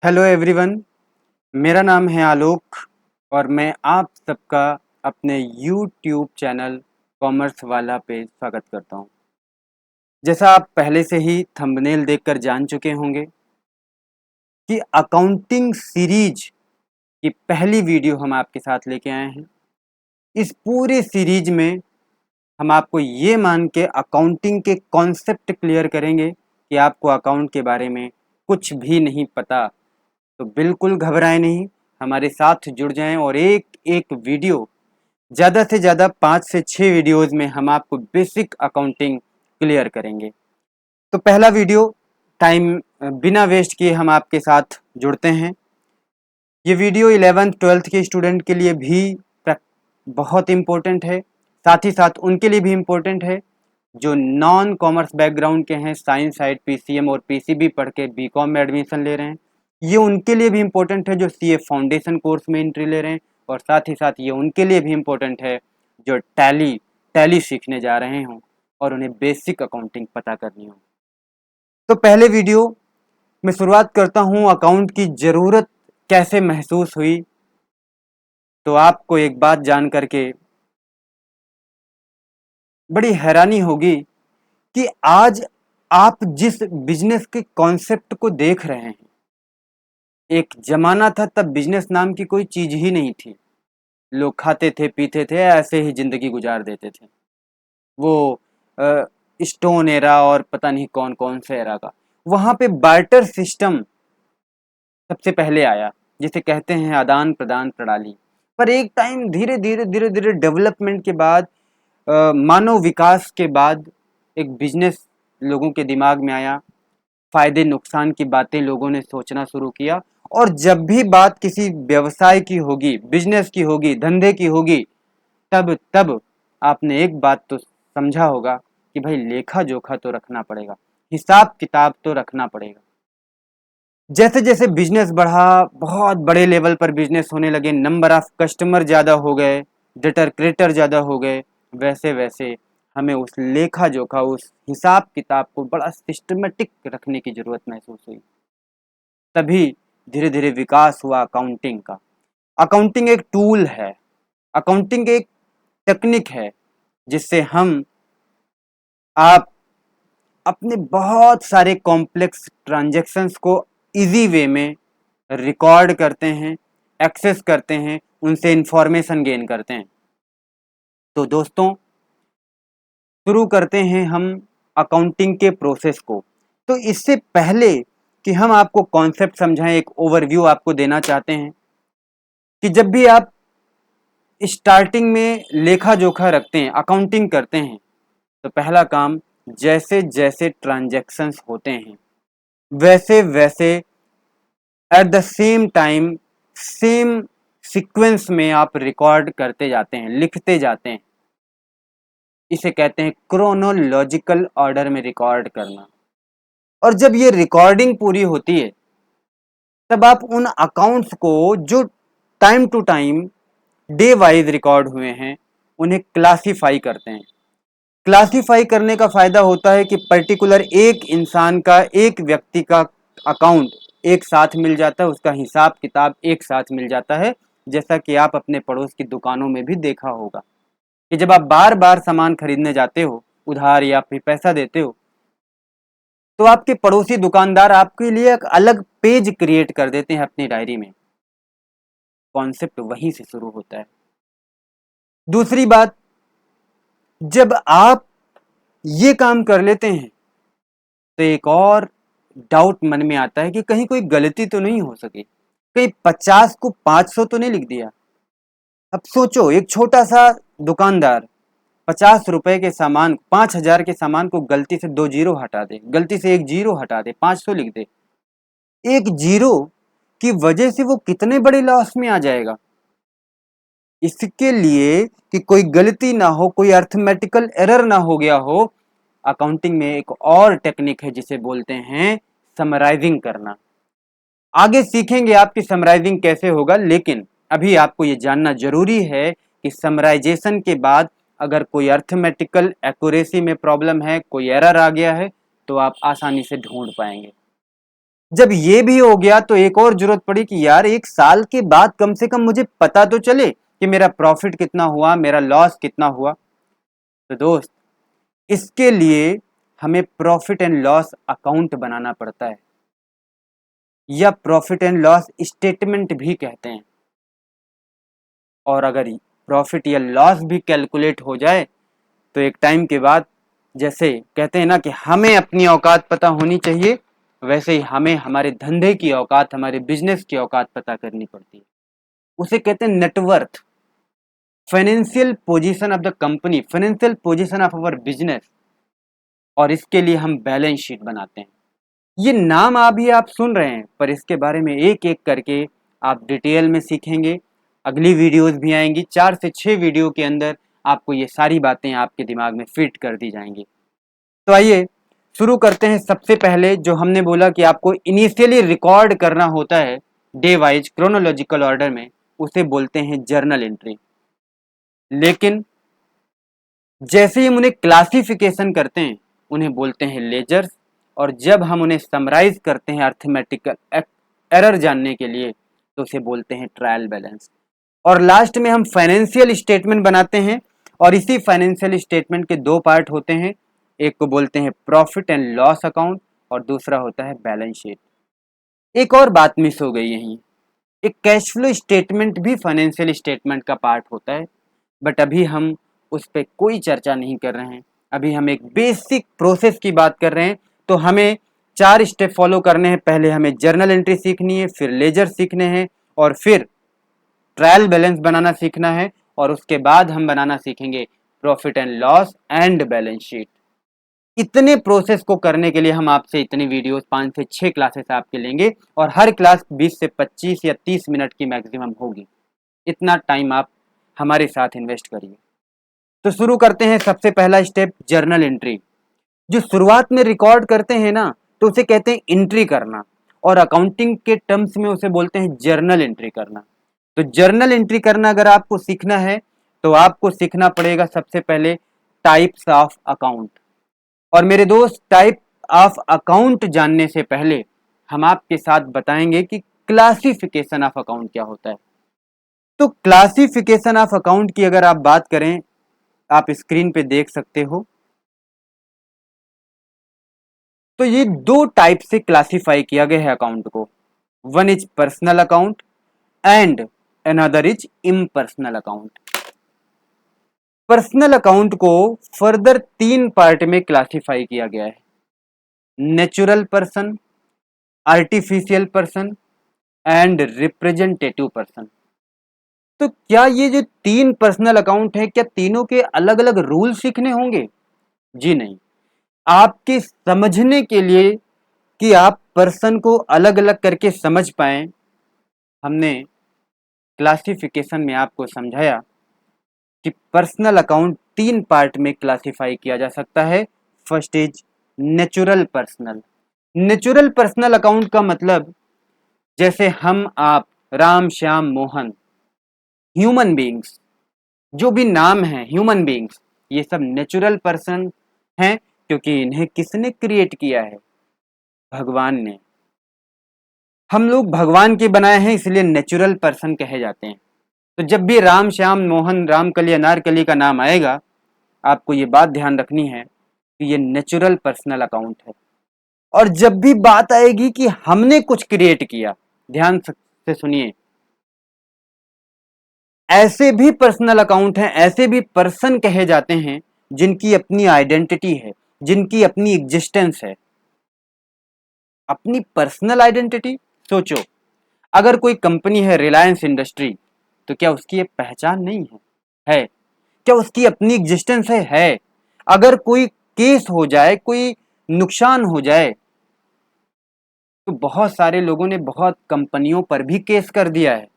Hello everyone. मेरा नाम है आलोक और मैं आप सबका अपने यूट्यूब चैनल कॉमर्स वाला पे स्वागत करता हूं। जैसा आप पहले से ही थंबनेल देखकर जान चुके होंगे कि अकाउंटिंग सीरीज की पहली वीडियो हम आपके साथ लेके आए हैं। इस पूरे सीरीज में हम आपको ये मान के अकाउंटिंग के कॉन्सेप्ट क्लियर करेंगे कि आपको अकाउंट के बारे में कुछ भी नहीं पता, तो बिल्कुल घबराएं नहीं, हमारे साथ जुड़ जाएं और एक एक वीडियो, ज़्यादा से ज़्यादा 5 से 6 वीडियोस में हम आपको बेसिक अकाउंटिंग क्लियर करेंगे। तो पहला वीडियो टाइम बिना वेस्ट किए हम आपके साथ जुड़ते हैं। ये वीडियो 11th 12th के स्टूडेंट के लिए भी बहुत इम्पोर्टेंट है, साथ ही साथ उनके लिए भी इम्पोर्टेंट है जो नॉन कॉमर्स बैकग्राउंड के हैं, साइंस साइड पीसीएम और पीसीबी पढ़ के बीकॉम में एडमिशन ले रहे हैं। ये उनके लिए भी इम्पोर्टेंट है जो सीए फाउंडेशन कोर्स में एंट्री ले रहे हैं, और साथ ही साथ ये उनके लिए भी इम्पोर्टेंट है जो टैली टैली सीखने जा रहे हों और उन्हें बेसिक अकाउंटिंग पता करनी हो। तो पहले वीडियो में शुरुआत करता हूँ अकाउंट की ज़रूरत कैसे महसूस हुई। तो आपको एक बात जान करके बड़ी हैरानी होगी कि आज आप जिस बिजनेस के कॉन्सेप्ट को देख रहे हैं, एक जमाना था तब बिजनेस नाम की कोई चीज ही नहीं थी। लोग खाते थे पीते थे, ऐसे ही जिंदगी गुजार देते थे। वो स्टोन एरा और पता नहीं कौन कौन से एरा का, वहां पे बार्टर सिस्टम सबसे पहले आया, जिसे कहते हैं आदान प्रदान प्रणाली। पर एक टाइम धीरे धीरे डेवलपमेंट के बाद, मानव विकास के बाद एक बिजनेस लोगों के दिमाग में आया। फायदे नुकसान की बातें लोगों ने सोचना शुरू किया, और जब भी बात किसी व्यवसाय की होगी, बिजनेस की होगी, धंधे की होगी, तब तब आपने एक बात तो समझा होगा कि भाई लेखा जोखा तो रखना पड़ेगा, हिसाब किताब तो रखना पड़ेगा। जैसे जैसे बिजनेस बढ़ा, बहुत बड़े लेवल पर बिजनेस होने लगे, नंबर ऑफ कस्टमर ज़्यादा हो गए, डेटर क्रेडिटर ज़्यादा हो गए, वैसे वैसे हमें उस लेखा जोखा, उस हिसाब किताब को बड़ा सिस्टमेटिक रखने की ज़रूरत महसूस हुई। तभी धीरे धीरे विकास हुआ अकाउंटिंग का। अकाउंटिंग एक टूल है, अकाउंटिंग एक टेक्निक है जिससे हम आप अपने बहुत सारे कॉम्प्लेक्स ट्रांजैक्शंस को इजी वे में रिकॉर्ड करते हैं, एक्सेस करते हैं, उनसे इंफॉर्मेशन गेन करते हैं। तो दोस्तों, शुरू करते हैं हम अकाउंटिंग के प्रोसेस को। तो इससे पहले कि हम आपको कॉन्सेप्ट समझाएं, एक ओवरव्यू आपको देना चाहते हैं कि जब भी आप स्टार्टिंग में लेखा जोखा रखते हैं, अकाउंटिंग करते हैं, तो पहला काम, जैसे जैसे ट्रांजैक्शंस होते हैं वैसे वैसे at the same time, same sequence में आप रिकॉर्ड करते जाते हैं, लिखते जाते हैं। इसे कहते हैं क्रोनोलॉजिकल ऑर्डर में रिकॉर्ड करना। और जब ये रिकॉर्डिंग पूरी होती है, तब आप उन अकाउंट्स को जो time to time day wise record हुए हैं, उन्हें क्लासीफाई करते हैं। क्लासीफाई करने का फायदा होता है कि पर्टिकुलर एक इंसान का, एक व्यक्ति का अकाउंट एक साथ मिल जाता है, उसका हिसाब किताब एक साथ मिल जाता है। जैसा कि आप अपने पड़ोस की दुकानों में भी देखा होगा कि जब आप बार बार सामान खरीदने जाते हो, उधार या फिर पैसा देते हो, तो आपके पड़ोसी दुकानदार आपके लिए एक अलग पेज क्रिएट कर देते हैं अपनी डायरी में। कॉन्सेप्ट वहीं से शुरू होता है। दूसरी बात, जब आप ये काम कर लेते हैं, तो एक और डाउट मन में आता है कि कहीं कोई गलती तो नहीं हो सकी, कहीं 50 को 500 तो नहीं लिख दिया। अब सोचो, एक छोटा सा दुकानदार 50 रुपए के सामान, 5,000 के सामान को गलती से 2 जीरो हटा दे, गलती से 1 जीरो हटा दे, 500 लिख दे, एक जीरो की वजह से वो कितने बड़े लॉस में आ जाएगा। इसके लिए कि कोई गलती ना हो, कोई अर्थमेटिकल एरर ना हो गया हो, अकाउंटिंग में एक और टेक्निक है जिसे बोलते हैं समराइजिंग करना। आगे सीखेंगे आपकी समराइजिंग कैसे होगा, लेकिन अभी आपको ये जानना जरूरी है कि समराइजेशन के बाद अगर कोई अर्थमेटिकल एक्यूरेसी में प्रॉब्लम है, कोई एरर आ गया है, तो आप आसानी से ढूंढ पाएंगे। जब ये भी हो गया तो एक और जरूरत पड़ी कि यार एक साल के बाद कम से कम मुझे पता तो चले कि मेरा प्रॉफिट कितना हुआ, मेरा लॉस कितना हुआ। तो दोस्त, इसके लिए हमें प्रॉफिट एंड लॉस अकाउंट बनाना पड़ता है, या प्रॉफिट एंड लॉस स्टेटमेंट भी कहते हैं। और अगर प्रॉफिट या लॉस भी कैलकुलेट हो जाए तो एक टाइम के बाद, जैसे कहते हैं ना कि हमें अपनी औकात पता होनी चाहिए, वैसे ही हमें हमारे धंधे की औकात, हमारे बिजनेस की औकात पता करनी पड़ती है। उसे कहते हैं net worth, financial position of the company, financial position of our business. और इसके लिए हम बैलेंस शीट बनाते हैं। ये नाम अभी आप सुन रहे हैं, पर इसके बारे में एक एक करके आप डिटेल में सीखेंगे। अगली वीडियोस भी आएंगी, 4 से 6 वीडियो के अंदर आपको ये सारी बातें आपके दिमाग में फिट कर दी जाएंगी। तो आइए शुरू करते हैं। सबसे पहले जो हमने बोला कि आपको इनिशियली रिकॉर्ड करना होता है डे वाइज क्रोनोलॉजिकल ऑर्डर में, उसे बोलते हैं जर्नल एंट्री। लेकिन जैसे ही हम उन्हें क्लासिफिकेशन करते हैं उन्हें बोलते हैं लेजर्स, और जब हम उन्हें समराइज करते हैं अर्थमेटिकल एरर जानने के लिए तो उसे बोलते हैं ट्रायल बैलेंस। और लास्ट में हम फाइनेंशियल स्टेटमेंट बनाते हैं, और इसी फाइनेंशियल स्टेटमेंट के दो पार्ट होते हैं, एक को बोलते हैं प्रॉफिट एंड लॉस अकाउंट और दूसरा होता है बैलेंस शीट। एक और बात मिस हो गई यहीं, एक कैश फ्लो स्टेटमेंट भी फाइनेंशियल स्टेटमेंट का पार्ट होता है, बट अभी हम उस पर कोई चर्चा नहीं कर रहे हैं। अभी हम एक बेसिक प्रोसेस की बात कर रहे हैं। तो हमें 4 स्टेप फॉलो करने हैं। पहले हमें जर्नल एंट्री सीखनी है, फिर लेजर सीखने हैं, और फिर ट्रायल बैलेंस बनाना सीखना है, और उसके बाद हम बनाना सीखेंगे profit and loss and balance sheet. इतने प्रोसेस को करने के लिए हम आपसे इतनी वीडियोस 5 से 6 क्लासेस आपके लेंगे, और हर क्लास 20 से 25 या 30 मिनट की मैक्सिमम होगी। इतना टाइम आप हमारे साथ इन्वेस्ट करिए। तो शुरू करते हैं। सबसे पहला स्टेप जर्नल एंट्री। जो शुरुआत में रिकॉर्ड करते हैं ना, तो उसे कहते हैं एंट्री करना, और अकाउंटिंग के टर्म्स में उसे बोलते हैं जर्नल एंट्री करना। तो जर्नल एंट्री करना अगर आपको सीखना है तो आपको सीखना पड़ेगा सबसे पहले टाइप्स ऑफ अकाउंट। और मेरे दोस्त, टाइप ऑफ अकाउंट जानने से पहले हम आपके साथ बताएंगे कि क्लासिफिकेशन ऑफ अकाउंट क्या होता है। तो क्लासिफिकेशन ऑफ अकाउंट की अगर आप बात करें, आप स्क्रीन पे देख सकते हो, तो ये दो टाइप से क्लासिफाई किया गया है अकाउंट को। One is personal account and another is impersonal account. Personal account को फर्दर 3 पार्ट में क्लासिफाई किया गया है, natural person, artificial person and representative person. तो क्या ये जो 3 पर्सनल अकाउंट है, क्या तीनों के अलग अलग रूल सीखने होंगे? जी नहीं। आपके समझने के लिए, कि आप पर्सन को अलग अलग करके समझ पाए, हमने क्लासिफिकेशन में आपको समझाया कि पर्सनल अकाउंट 3 पार्ट में क्लासिफाई किया जा सकता है। First is natural personal. Natural personal account का मतलब, जैसे हम, आप, राम, श्याम, मोहन, ह्यूमन बीइंग्स, जो भी नाम है ह्यूमन बीइंग्स, ये सब नेचुरल पर्सन हैं, क्योंकि इन्हें किसने क्रिएट किया है? भगवान ने। हम लोग भगवान के बनाए हैं, इसलिए नेचुरल पर्सन कहे जाते हैं। तो जब भी राम, श्याम, मोहन, रामकली, अनारकली का नाम आएगा, आपको ये बात ध्यान रखनी है कि ये नेचुरल पर्सनल अकाउंट है। और जब भी बात आएगी कि हमने कुछ क्रिएट किया, ध्यान से सुनिए, ऐसे भी पर्सनल अकाउंट हैं, ऐसे भी पर्सन कहे जाते हैं जिनकी अपनी आइडेंटिटी है, जिनकी अपनी एग्जिस्टेंस है। अपनी पर्सनल आइडेंटिटी सोचो, अगर कोई कंपनी है रिलायंस इंडस्ट्री, तो क्या उसकी एक पहचान नहीं है? है। क्या उसकी अपनी एग्जिस्टेंस है? अगर कोई केस हो जाए, कोई नुकसान हो जाए, तो बहुत सारे लोगों ने बहुत कंपनियों पर भी केस कर दिया है।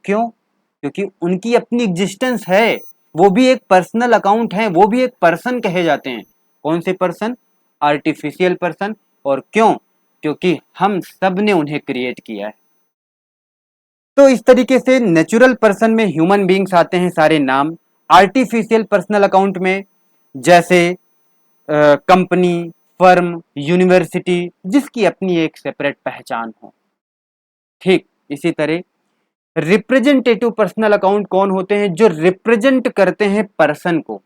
क्यों? क्योंकि उनकी अपनी एग्जिस्टेंस है। वो भी एक पर्सनल अकाउंट है, वो भी एक पर्सन कहे जाते हैं। कौन से पर्सन? Artificial person. और क्यों? क्योंकि हम सब ने उन्हें क्रिएट किया है। तो इस तरीके से नेचुरल पर्सन में ह्यूमन बीइंग्स आते हैं सारे नाम। आर्टिफिशियल पर्सनल अकाउंट में जैसे कंपनी, फर्म, यूनिवर्सिटी, जिसकी अपनी एक सेपरेट पहचान हो। ठीक इसी तरह रिप्रेजेंटेटिव पर्सनल अकाउंट कौन होते हैं? जो रिप्रेजेंट करते हैं पर्सन को,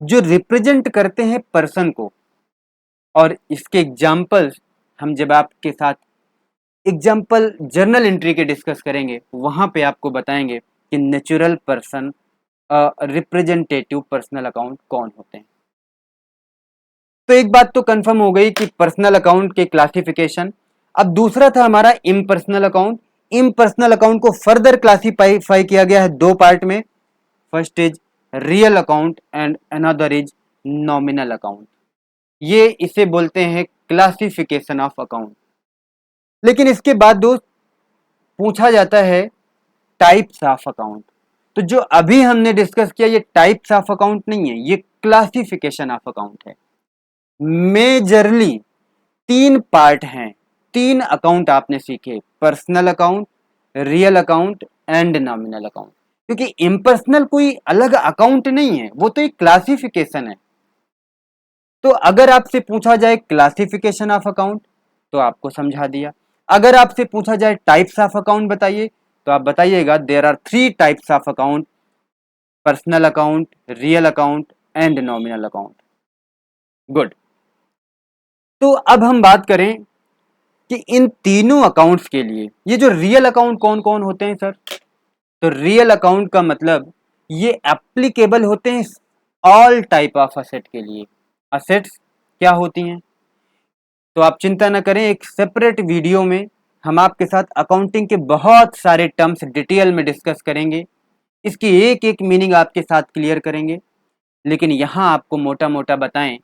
जो रिप्रेजेंट करते हैं पर्सन को। और इसके एग्जाम्पल्स हम जब आपके साथ एग्जाम्पल जर्नल एंट्री के डिस्कस करेंगे वहां पे आपको बताएंगे कि natural person representative personal account कौन होते हैं। तो एक बात तो कंफर्म हो गई कि पर्सनल अकाउंट के क्लासिफिकेशन। अब दूसरा था हमारा इम्पर्सनल अकाउंट। इम्पर्सनल अकाउंट को फर्दर क्लासिफाई किया गया है दो पार्ट में। First is real account and another is nominal account. ये इसे बोलते हैं क्लासिफिकेशन ऑफ अकाउंट। लेकिन इसके बाद दोस्त पूछा जाता है टाइप्स ऑफ अकाउंट। तो जो अभी हमने डिस्कस किया ये टाइप्स ऑफ अकाउंट नहीं है, ये क्लासिफिकेशन ऑफ अकाउंट है। मेजरली तीन पार्ट हैं, तीन अकाउंट आपने सीखे, personal account, real account and nominal account. क्योंकि इम्पर्सनल कोई अलग अकाउंट नहीं है, वो तो एक क्लासिफिकेशन है। तो अगर आपसे पूछा जाए क्लासिफिकेशन ऑफ अकाउंट तो आपको समझा दिया। अगर आपसे पूछा जाए टाइप्स ऑफ अकाउंट बताइए तो आप बताइएगा there are three types of account, personal account, real account and nominal account. Good. तो अब हम बात करें कि इन तीनों अकाउंट्स के लिए ये जो रियल अकाउंट कौन कौन होते हैं सर? तो रियल अकाउंट का मतलब ये एप्लीकेबल होते हैं ऑल टाइप ऑफ असेट के लिए। असेट्स क्या होती हैं तो आप चिंता न करें, एक सेपरेट वीडियो में हम आपके साथ अकाउंटिंग के बहुत सारे टर्म्स डिटेल में डिस्कस करेंगे, इसकी एक एक मीनिंग आपके साथ क्लियर करेंगे। लेकिन यहाँ आपको मोटा मोटा बताएं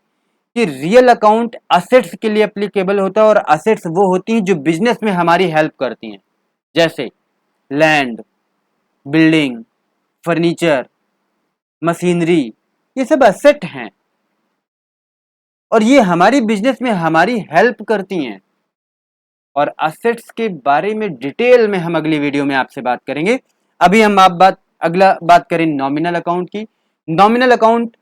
कि रियल अकाउंट असेट्स के लिए एप्लीकेबल होता है और असेट्स वो होती हैं जो बिजनेस में हमारी हेल्प करती हैं, जैसे लैंड, बिल्डिंग, फर्नीचर, मशीनरी, ये सब असेट हैं और ये हमारी बिजनेस में हमारी हेल्प करती हैं। और असेट्स के बारे में डिटेल में हम अगली वीडियो में आपसे बात करेंगे। अभी हम अगला बात करें नॉमिनल अकाउंट की। Nominal account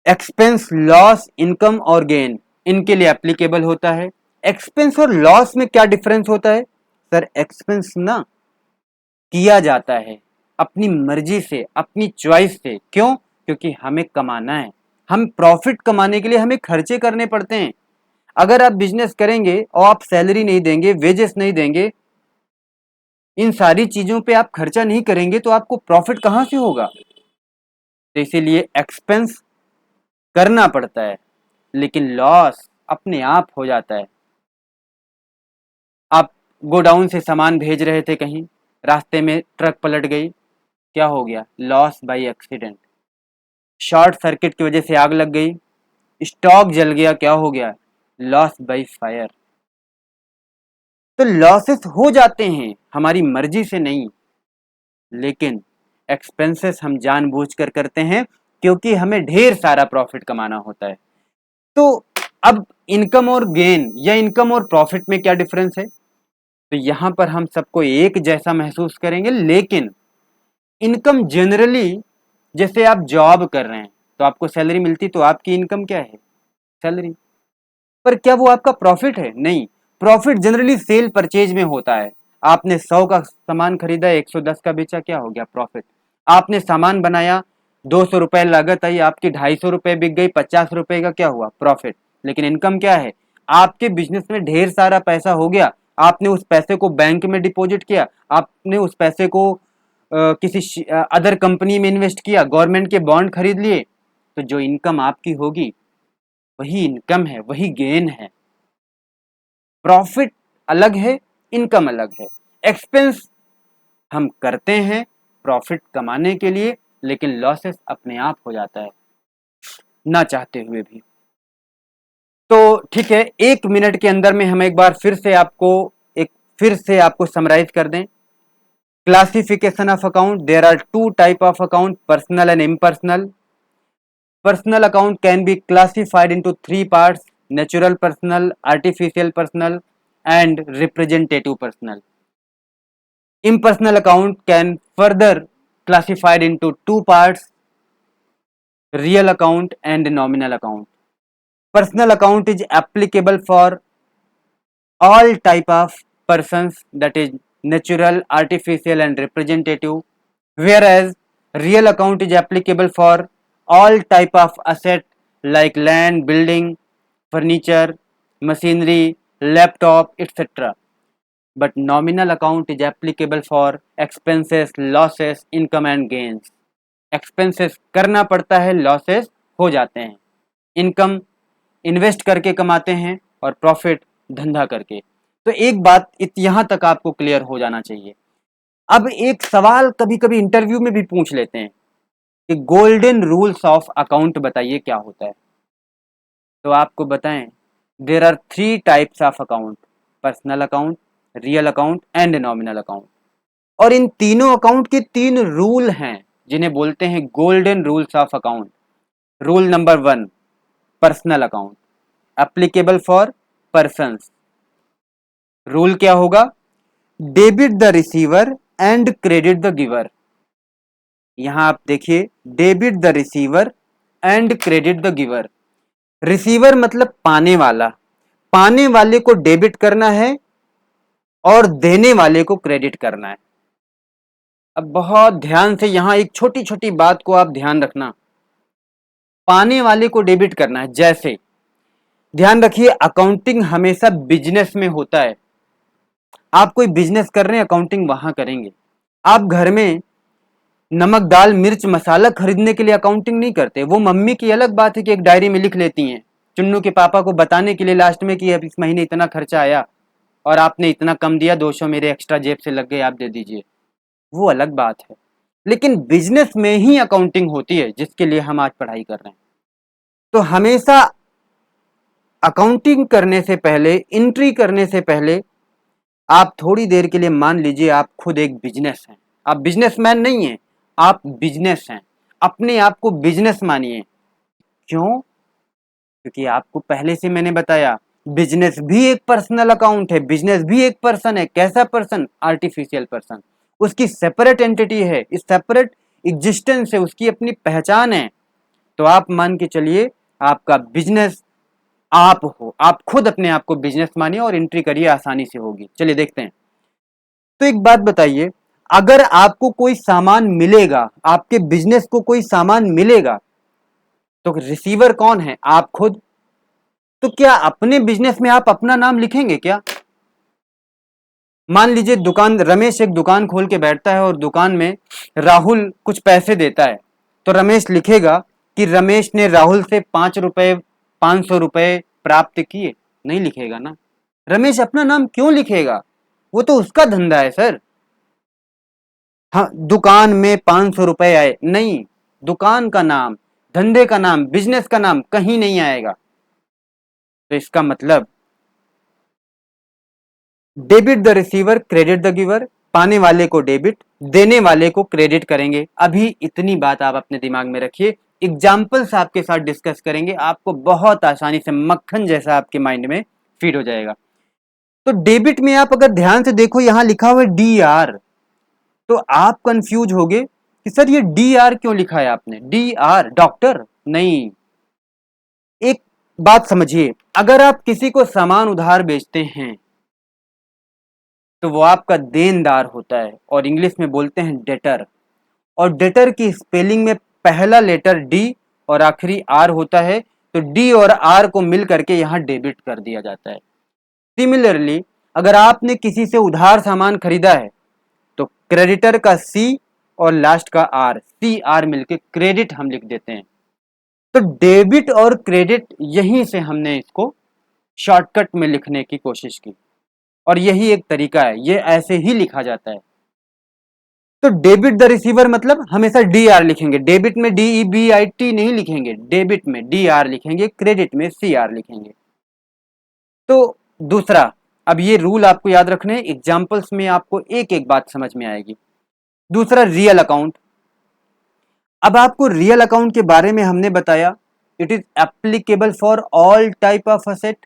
expense, loss, income और गेन इनके लिए एप्लीकेबल होता है। एक्सपेंस और लॉस में क्या डिफरेंस होता है सर? एक्सपेंस ना किया जाता है अपनी मर्जी से, अपनी चॉइस से। क्यों? क्योंकि हमें कमाना है, हम प्रॉफिट कमाने के लिए हमें खर्चे करने पड़ते हैं। अगर आप बिजनेस करेंगे और आप सैलरी नहीं देंगे, वेजेस नहीं देंगे, इन सारी चीजों पे आप खर्चा नहीं करेंगे तो आपको प्रॉफिट कहां से होगा? तो इसीलिए एक्सपेंस करना पड़ता है, लेकिन लॉस अपने आप हो जाता है। आप गोडाउन से सामान भेज रहे थे कहीं, रास्ते में ट्रक पलट गई, क्या हो गया? Loss by accident. Short circuit की वजह से आग लग गई, स्टॉक जल गया, क्या हो गया? Loss by fire. तो लॉसेस हो जाते हैं हमारी मर्जी से नहीं, लेकिन एक्सपेंसेस हम जानबूझकर करते हैं क्योंकि हमें ढेर सारा प्रॉफिट कमाना होता है। तो अब इनकम और गेन या इनकम और प्रॉफिट में क्या डिफरेंस है? तो यहां पर हम सबको एक जैसा महसूस करेंगे, लेकिन इनकम जनरली, जैसे आप जॉब कर रहे हैं तो आपको सैलरी मिलती, तो आपकी इनकम क्या है? सैलरी। पर क्या वो आपका प्रॉफिट है? नहीं। प्रॉफिट जनरली सेल परचेज में होता है। आपने 100 का सामान खरीदा, 110 का बेचा, क्या हो गया? प्रॉफिट। आपने सामान बनाया, 200 रुपए लागत आई, आपकी 250 रुपए बिक गई, 50 रुपए का क्या हुआ? प्रॉफिट। लेकिन इनकम क्या है? आपके बिजनेस में ढेर सारा पैसा हो गया, आपने उस पैसे को बैंक में डिपॉजिट किया, आपने उस पैसे को किसी अदर कंपनी में इन्वेस्ट किया, गवर्नमेंट के बॉन्ड खरीद लिए, तो जो इनकम आपकी होगी वही इनकम है, वही गेन है। प्रॉफिट अलग है, इनकम अलग है। एक्सपेंस हम करते हैं प्रॉफिट कमाने के लिए, लेकिन लॉसेस अपने आप हो जाता है ना चाहते हुए भी। तो ठीक है, 1 मिनट के अंदर में हम एक बार फिर से आपको समराइज कर दें। Classification of account, there are two type of account, personal and impersonal. Personal account can be classified into three parts: natural personal, artificial personal, and representative personal. Impersonal account can further classified into two parts: real account and nominal account. Personal account is applicable for all type of persons, that is natural, artificial and representative, whereas real account is applicable for all type of asset like land, building, furniture, machinery, laptop, etc. But nominal account is applicable for expenses, losses, income and gains. expenses करना पड़ता है, losses हो जाते हैं, income invest करके कमाते हैं और प्रॉफिट धंधा करके। तो एक बात यहां तक आपको क्लियर हो जाना चाहिए। अब एक सवाल कभी कभी इंटरव्यू में भी पूछ लेते हैं कि गोल्डन रूल्स ऑफ अकाउंट बताइए क्या होता है। तो आपको बताएं, there are 3 types of account, personal account, real account and nominal account. और इन तीनों अकाउंट के 3 रूल हैं जिन्हें बोलते हैं golden rules of account. Rule number 1, personal account applicable for persons. Rule क्या होगा? Debit the receiver and credit the giver. यहां आप देखिए, debit the receiver and credit the giver. Receiver मतलब पाने वाला, पाने वाले को डेबिट करना है और देने वाले को क्रेडिट करना है। अब बहुत ध्यान से यहां एक छोटी छोटी बात को आप ध्यान रखना। पाने वाले को डेबिट करना है, जैसे ध्यान रखिए, अकाउंटिंग हमेशा बिजनेस में होता है। आप कोई बिजनेस कर रहे हैं, अकाउंटिंग वहां करेंगे। आप घर में नमक दाल मिर्च मसाला खरीदने के लिए अकाउंटिंग नहीं करते। वो मम्मी की अलग बात है कि एक डायरी में लिख लेती हैं, चुन्नू के पापा को बताने के लिए लास्ट में कि अब इस महीने इतना खर्चा आया और आपने इतना कम दिया, 200 मेरे एक्स्ट्रा जेब से लग गए, आप दे दीजिए। वो अलग बात है। लेकिन बिजनेस में ही अकाउंटिंग होती है, जिसके लिए हम आज पढ़ाई कर रहे हैं। तो हमेशा अकाउंटिंग करने से पहले, एंट्री करने से पहले, आप थोड़ी देर के लिए मान लीजिए आप खुद एक बिजनेस हैं। आप बिजनेसमैन नहीं हैं, आप बिजनेस हैं। अपने आप को बिजनेस मानिए। क्यों? क्योंकि आपको पहले से मैंने बताया, बिजनेस भी एक पर्सनल अकाउंट है, बिजनेस भी एक पर्सन है। कैसा पर्सन? Artificial person. उसकी सेपरेट एंटिटी है, इस सेपरेट एग्जिस्टेंस है, उसकी अपनी पहचान है। तो आप मान के चलिए आपका बिजनेस आप हो, आप खुद अपने आप को बिजनेस मानिए और एंट्री करिए, आसानी से होगी। चलिए देखते हैं। तो एक बात बताइए, अगर आपको कोई सामान मिलेगा, आपके बिजनेस को कोई सामान मिलेगा, तो रिसीवर कौन है? आप खुद। तो क्या अपने बिजनेस में आप अपना नाम लिखेंगे क्या? मान लीजिए दुकान, रमेश एक दुकान खोल के बैठता है और दुकान में राहुल कुछ पैसे देता है, तो रमेश लिखेगा कि रमेश ने राहुल से 500 रुपए प्राप्त किए? नहीं लिखेगा ना। रमेश अपना नाम क्यों लिखेगा? वो तो उसका धंधा है सर। हाँ, दुकान में 500 रुपए आए, नहीं, दुकान का नाम, धंधे का नाम, बिजनेस का नाम कहीं नहीं आएगा। तो इसका मतलब debit the receiver, credit the giver. पाने वाले को डेबिट, देने वाले को क्रेडिट करेंगे। अभी इतनी बात आप अपने दिमाग में रखिए, एग्जाम्पल्स आपके साथ डिस्कस करेंगे, आपको बहुत आसानी से मक्खन जैसा आपके माइंड में फीड हो जाएगा। तो डेबिट में आप अगर ध्यान से देखो, यहां लिखा हुआ है DR। तो आप कंफ्यूज होगे कि सर ये DR क्यों लिखा है आपने? DR डॉक्टर नहीं। एक बात समझिए, अगर आप किसी को सामान उधार बेचते हैं तो वो आपका देनदार होता है, और इंग्लिश में बोलते हैं डेटर। और डेटर की स्पेलिंग में पहला लेटर D और आखिरी R होता है, तो D और R को मिल करके यहाँ डेबिट कर दिया जाता है। सिमिलरली, अगर आपने किसी से उधार सामान खरीदा है तो क्रेडिटर का C और लास्ट का R, CR मिलके क्रेडिट हम लिख देते हैं। तो डेबिट और क्रेडिट, यहीं से हमने इसको शॉर्टकट में लिखने की कोशिश की, और यही एक तरीका है, ये ऐसे ही लिखा जाता है। तो डेबिट द रिसीवर मतलब हमेशा DR लिखेंगे। डेबिट में DEBIT नहीं लिखेंगे, डेबिट में DR लिखेंगे, क्रेडिट में CR लिखेंगे। तो दूसरा, अब ये रूल आपको याद रखने, एग्जाम्पल्स में आपको एक एक बात समझ में आएगी। दूसरा, रियल अकाउंट। अब आपको रियल अकाउंट के बारे में हमने बताया, it is applicable for all type of asset.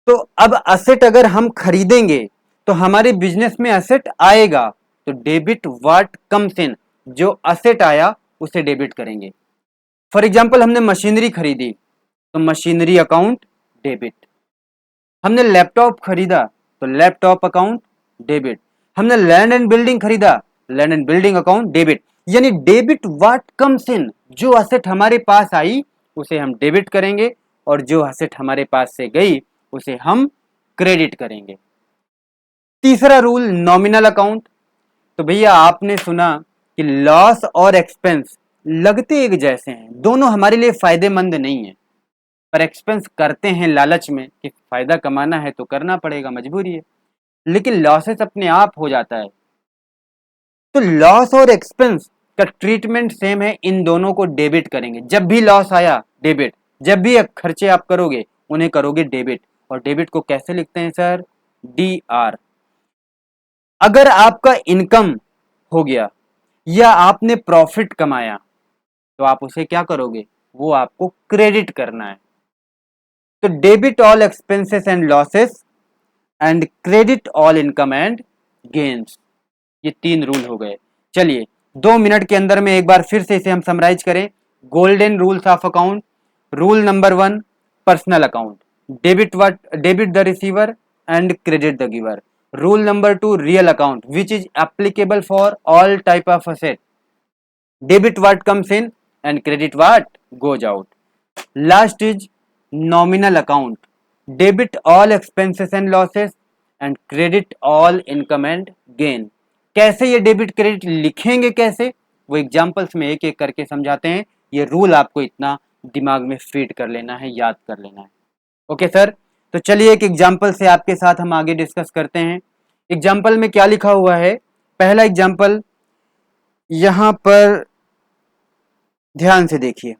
तो अब असेट अगर हम खरीदेंगे तो हमारे बिजनेस में असेट आएगा, तो डेबिट व्हाट कम्स इन, जो असेट आया उसे डेबिट करेंगे। फॉर एग्जाम्पल, हमने मशीनरी खरीदी, तो मशीनरी अकाउंट डेबिट। हमने लैपटॉप खरीदा तो लैपटॉप अकाउंट डेबिट। हमने लैंड एंड बिल्डिंग खरीदा, land and building account debit. यानी डेबिट व्हाट कम्स इन, जो असेट हमारे पास आई उसे हम डेबिट करेंगे और जो असेट हमारे पास से गई उसे हम क्रेडिट करेंगे। तीसरा रूल नॉमिनल अकाउंट। तो भैया आपने सुना कि लॉस और एक्सपेंस लगते एक जैसे हैं, दोनों हमारे लिए फायदेमंद नहीं है, पर एक्सपेंस करते हैं लालच में कि फायदा कमाना है तो करना पड़ेगा, मजबूरी है, लेकिन लॉसेस अपने आप हो जाता है। तो लॉस और एक्सपेंस का ट्रीटमेंट सेम है, इन दोनों को डेबिट करेंगे। जब भी लॉस आया डेबिट, जब भी खर्चे आप करोगे उन्हें करोगे डेबिट। और डेबिट को कैसे लिखते हैं सर? D R. अगर आपका इनकम हो गया या आपने प्रॉफिट कमाया तो आप उसे क्या करोगे? वो आपको क्रेडिट करना है। तो debit all expenses and losses and credit all income and gains, ये 3 रूल हो गए। चलिए 2 मिनट के अंदर में एक बार फिर से इसे हम समराइज करें। Golden rules of account. Rule number 1, personal account, debit the receiver and credit the giver. Rule number 2, real account, which is applicable for all type of asset, debit what comes in and credit what goes out. Last is nominal account, debit all expenses and losses and credit all income and gain. कैसे ये debit credit लिखेंगे, कैसे वो examples में एक एक करके समझाते हैं। ये रूल आपको इतना दिमाग में फीड कर लेना है, याद कर लेना है। ओके सर, तो चलिए एक एग्जाम्पल से आपके साथ हम आगे डिस्कस करते हैं। एग्जाम्पल में क्या लिखा हुआ है? पहला एग्जाम्पल यहां पर ध्यान से देखिए।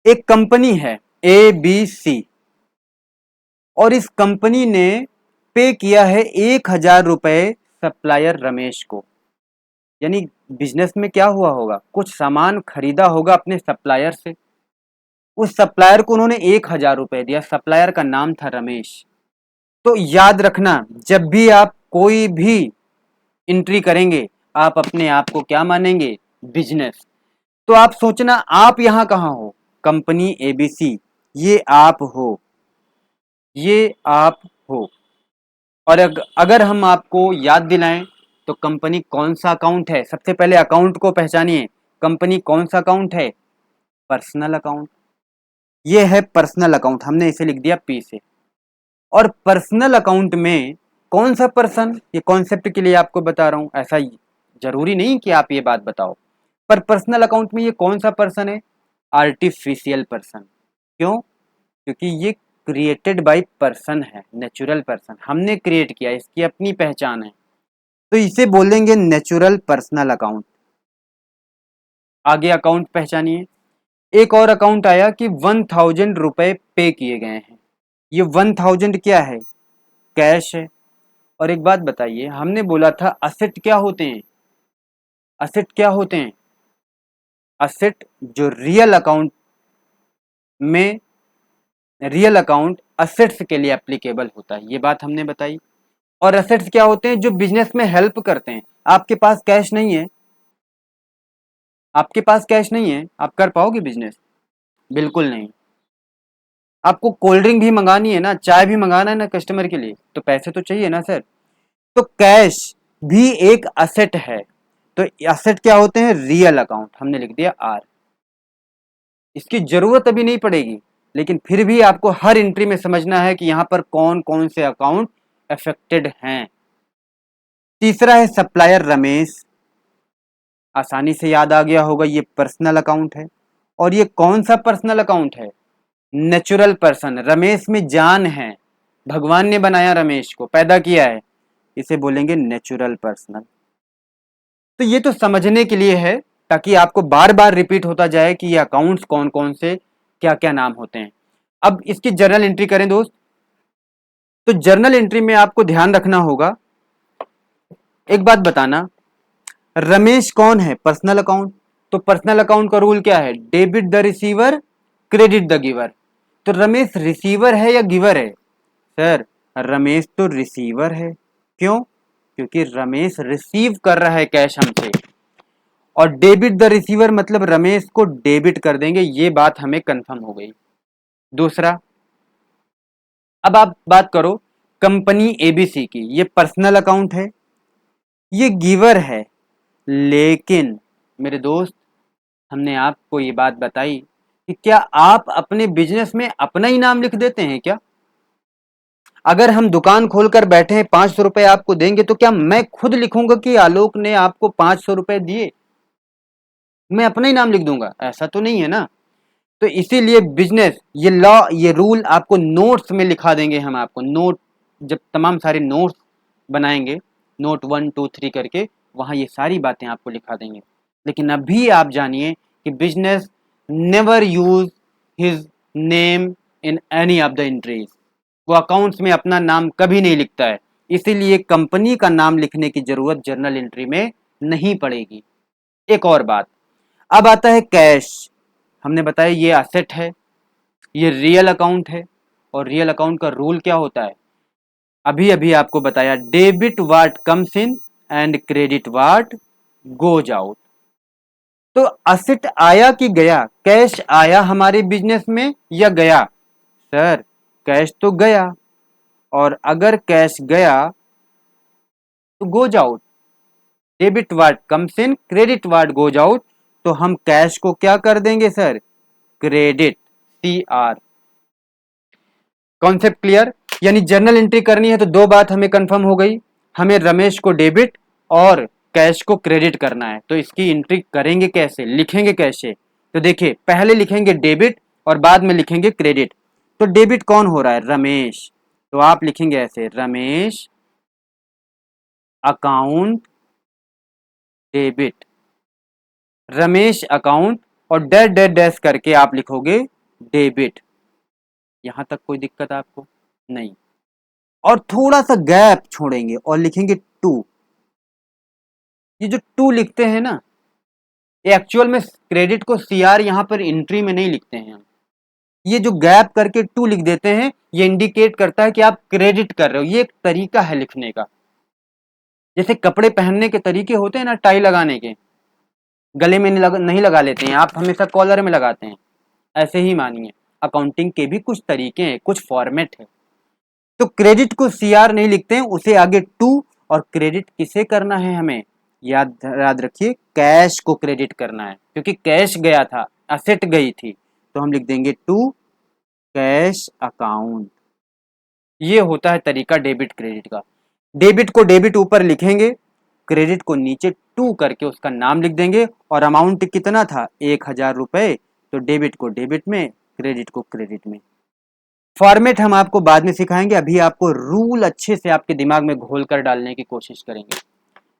एक कंपनी है ABC और इस कंपनी ने पे किया है 1,000 रुपए सप्लायर रमेश को। यानी बिजनेस में क्या हुआ होगा, कुछ सामान खरीदा होगा अपने सप्लायर से, उस सप्लायर को उन्होंने 1,000 रुपए दिया, सप्लायर का नाम था रमेश। तो याद रखना, जब भी आप कोई भी एंट्री करेंगे आप अपने आप को क्या मानेंगे? बिजनेस। तो आप सोचना आप यहां कहां हो? कंपनी ABC, ये आप हो, ये आप हो। और अगर हम आपको याद दिलाएं तो कंपनी कौन सा अकाउंट है, सबसे पहले अकाउंट को पहचानिए। कंपनी कौन सा अकाउंट है? Personal account. ये है पर्सनल अकाउंट, हमने इसे लिख दिया P से। और पर्सनल अकाउंट में कौन सा पर्सन, ये कॉन्सेप्ट के लिए आपको बता रहा हूं, ऐसा जरूरी नहीं कि आप ये बात बताओ, पर पर्सनल अकाउंट में ये कौन सा पर्सन है? Artificial person. क्यों? क्योंकि ये क्रिएटेड बाय पर्सन है, नेचुरल पर्सन, हमने क्रिएट किया, इसकी अपनी पहचान है, तो इसे बोलेंगे नेचुरल पर्सनल अकाउंट। आगे अकाउंट पहचानिए। एक और अकाउंट आया कि 1,000 रुपए पे किए गए हैं। ये 1,000 क्या है? कैश है। और एक बात बताइए, हमने बोला था असेट क्या होते हैं? असेट क्या होते हैं? असेट जो रियल अकाउंट में, रियल अकाउंट असेट्स के लिए एप्लीकेबल होता है, ये बात हमने बताई। और असेट्स क्या होते हैं? जो बिजनेस में हेल्प करते हैं। आपके पास कैश नहीं है, आपके पास कैश नहीं है, आप कर पाओगे बिजनेस? बिल्कुल नहीं। आपको कोल्ड ड्रिंक भी मंगानी है ना, चाय भी मंगाना है ना कस्टमर के लिए, तो पैसे तो चाहिए ना सर। तो कैश भी एक असेट है। तो असेट क्या होते हैं? रियल अकाउंट, हमने लिख दिया R। इसकी जरूरत अभी नहीं पड़ेगी, लेकिन फिर भी आपको हर एंट्री में समझना है कि यहां पर कौन कौन से अकाउंट अफेक्टेड हैं। तीसरा है सप्लायर रमेश, आसानी से याद आ गया होगा, ये पर्सनल अकाउंट है। और ये कौन सा पर्सनल अकाउंट है? नेचुरल पर्सन, रमेश में जान है, भगवान ने बनाया, रमेश को पैदा किया है, इसे बोलेंगे नेचुरल पर्सनल। तो ये तो समझने के लिए है, ताकि आपको बार बार रिपीट होता जाए कि ये अकाउंट्स कौन कौन से, क्या क्या नाम होते हैं। अब इसकी जर्नल एंट्री करें दोस्त। तो जर्नल एंट्री में आपको ध्यान रखना होगा, एक बात बताना, रमेश कौन है? Personal account. तो पर्सनल अकाउंट का रूल क्या है? Debit the receiver, credit the giver. तो रमेश रिसीवर है या गिवर है? सर रमेश तो रिसीवर है। क्यों? क्योंकि रमेश रिसीव कर रहा है कैश हमसे। और डेबिट द रिसीवर मतलब रमेश को डेबिट कर देंगे, ये बात हमें कंफर्म हो गई। दूसरा, अब आप बात करो कंपनी एबीसी की, ये पर्सनल अकाउंट है, ये गिवर है, लेकिन मेरे दोस्त हमने आपको ये बात बताई कि क्या आप अपने बिजनेस में अपना ही नाम लिख देते हैं क्या? अगर हम दुकान खोलकर बैठे हैं, 500 रुपए आपको देंगे, तो क्या मैं खुद लिखूंगा कि आलोक ने आपको 500 रुपए दिए? मैं अपना ही नाम लिख दूंगा? ऐसा तो नहीं है ना। तो इसीलिए बिजनेस, ये लॉ, ये रूल आपको नोट्स में लिखा देंगे हम आपको। नोट, जब तमाम सारे नोट्स बनाएंगे, नोट 1 2 3 करके, वहां ये सारी बातें आपको लिखा देंगे। लेकिन अभी आप जानिए कि business never use his name in any of the entries. वो अकाउंट्स में अपना नाम कभी नहीं लिखता है, इसीलिए कंपनी का नाम लिखने की जरूरत जर्नल एंट्री में नहीं पड़ेगी। एक और बात, अब आता है कैश। हमने बताया ये एसेट है, ये रियल अकाउंट है, और रियल अकाउंट का रूल क्या होता है? अभी अभी आपको बताया, debit what comes in and credit what goes out. तो असेट आया कि गया? कैश आया हमारे बिजनेस में या गया? सर, कैश तो गया, और अगर कैश गया तो goes out. Debit what comes in, credit what goes out. तो हम कैश को क्या कर देंगे sir? Credit, CR। Concept clear? यानी जर्नल एंट्री करनी है तो दो बात हमें कंफर्म हो गई, हमें रमेश को डेबिट और कैश को क्रेडिट करना है। तो इसकी एंट्री करेंगे कैसे, लिखेंगे कैसे? तो देखिए, पहले लिखेंगे डेबिट और बाद में लिखेंगे क्रेडिट। तो डेबिट कौन हो रहा है? रमेश। तो आप लिखेंगे ऐसे, Ramesh account debit, Ramesh account, और डैश डैश डैश करके आप लिखोगे डेबिट। यहां तक कोई दिक्कत आपको नहीं? और थोड़ा सा गैप छोड़ेंगे और लिखेंगे टू। ये जो टू लिखते हैं ना, ये एक्चुअल में क्रेडिट को CR यहां पर एंट्री में नहीं लिखते हैं हम। ये जो गैप करके टू लिख देते हैं, ये इंडिकेट करता है कि आप क्रेडिट कर रहे हो। ये एक तरीका है लिखने का। जैसे कपड़े पहनने के तरीके होते हैं ना, टाई लगाने के, गले में नहीं लगा लेते हैं, आप हमेशा कॉलर में लगाते हैं। ऐसे ही मानिए, अकाउंटिंग के भी कुछ तरीके हैं, कुछ फॉर्मेट है। तो क्रेडिट को CR नहीं लिखते हैं, उसे आगे टू। और क्रेडिट किसे करना है हमें? याद याद रखिए, कैश को क्रेडिट करना है, क्योंकि कैश गया था, असेट गई थी। तो हम लिख देंगे टू कैश अकाउंट। ये होता है तरीका डेबिट क्रेडिट का। डेबिट को डेबिट ऊपर लिखेंगे, क्रेडिट को नीचे टू करके उसका नाम लिख देंगे, और अमाउंट कितना था? 1000 रुपए। तो डेबिट को डेबिट में, क्रेडिट को क्रेडिट में। फॉर्मेट हम आपको बाद में सिखाएंगे, अभी आपको रूल अच्छे से आपके दिमाग में घोल कर डालने की कोशिश करेंगे।